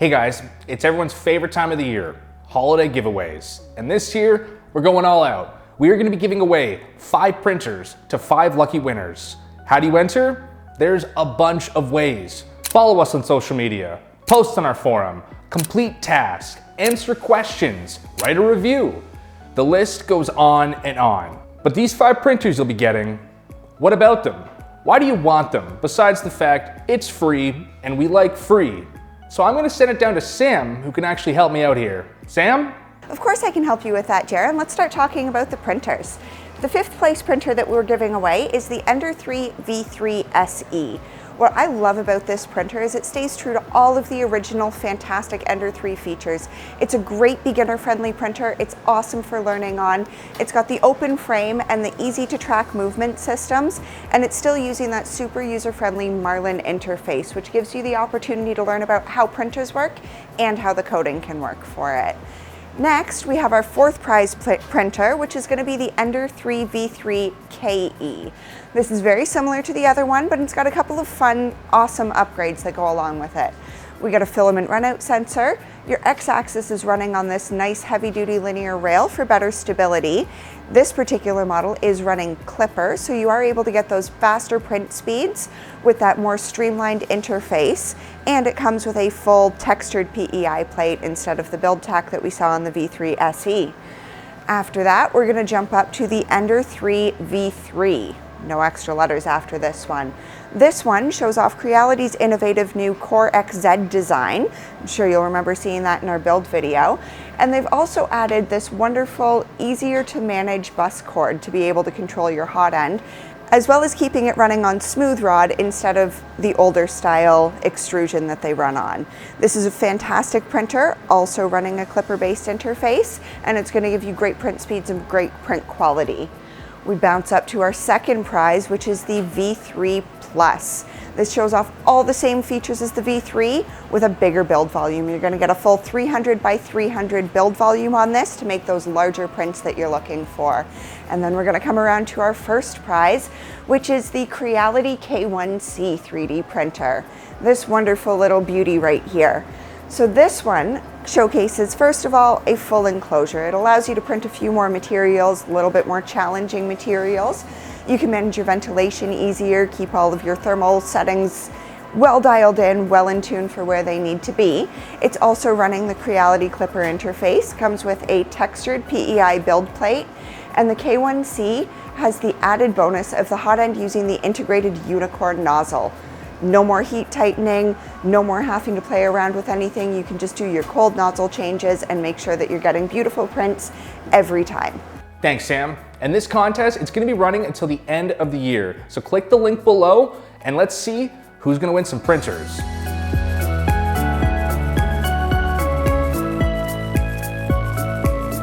Hey guys, it's everyone's favorite time of the year, holiday giveaways. And this year, we're going all out. We are gonna be giving away 5 printers to 5 lucky winners. How do you enter? There's a bunch of ways. Follow us on social media, post on our forum, complete tasks, answer questions, write a review. The list goes on and on. But these 5 printers you'll be getting, what about them? Why do you want them, besides the fact it's free and we like free? So I'm gonna send it down to Sam, who can actually help me out here. Sam? Of course I can help you with that, Jared. Let's start talking about the printers. The 5th place printer that we're giving away is the Ender 3 V3 SE. What I love about this printer is it stays true to all of the original fantastic Ender 3 features. It's a great beginner-friendly printer. It's awesome for learning on. It's got the open frame and the easy-to-track movement systems, and it's still using that super user-friendly Marlin interface, which gives you the opportunity to learn about how printers work and how the coding can work for it. Next, we have our 4th prize printer, which is going to be the Ender 3 V3 KE. This is very similar to the other one, but it's got a couple of fun, awesome upgrades that go along with it. We got a filament runout sensor. Your x-axis is running on this nice heavy-duty linear rail for better stability. This particular model is running Clipper, so you are able to get those faster print speeds with that more streamlined interface, and it comes with a full textured PEI plate instead of the build tack that we saw on the V3 SE. After that, we're going to jump up to the Ender 3 V3. No extra letters after this one. This one shows off Creality's innovative new Core XZ design. I'm sure you'll remember seeing that in our build video. And they've also added this wonderful, easier to manage bus cord to be able to control your hot end, as well as keeping it running on smooth rod instead of the older style extrusion that they run on. This is a fantastic printer, also running a Clipper-based interface, and it's going to give you great print speeds and great print quality. We bounce up to our 2nd prize, which is the V3 Plus. This shows off all the same features as the V3 with a bigger build volume. You're going to get a full 300 by 300 build volume on this to make those larger prints that you're looking for. And then we're going to come around to our 1st prize, which is the Creality K1C 3D printer. This wonderful little beauty right here. So this one showcases, first of all, a full enclosure. It allows you to print a few more materials, a little bit more challenging materials. You can manage your ventilation easier, keep all of your thermal settings well dialed in, well in tune for where they need to be. It's also running the Creality Clipper interface, comes with a textured PEI build plate, and the K1C has the added bonus of the hot end using the integrated unicorn nozzle. No more heat tightening, no more having to play around with anything. You can just do your cold nozzle changes and make sure that you're getting beautiful prints every time. Thanks, Sam. And this contest, it's gonna be running until the end of the year. So click the link below and let's see who's gonna win some printers.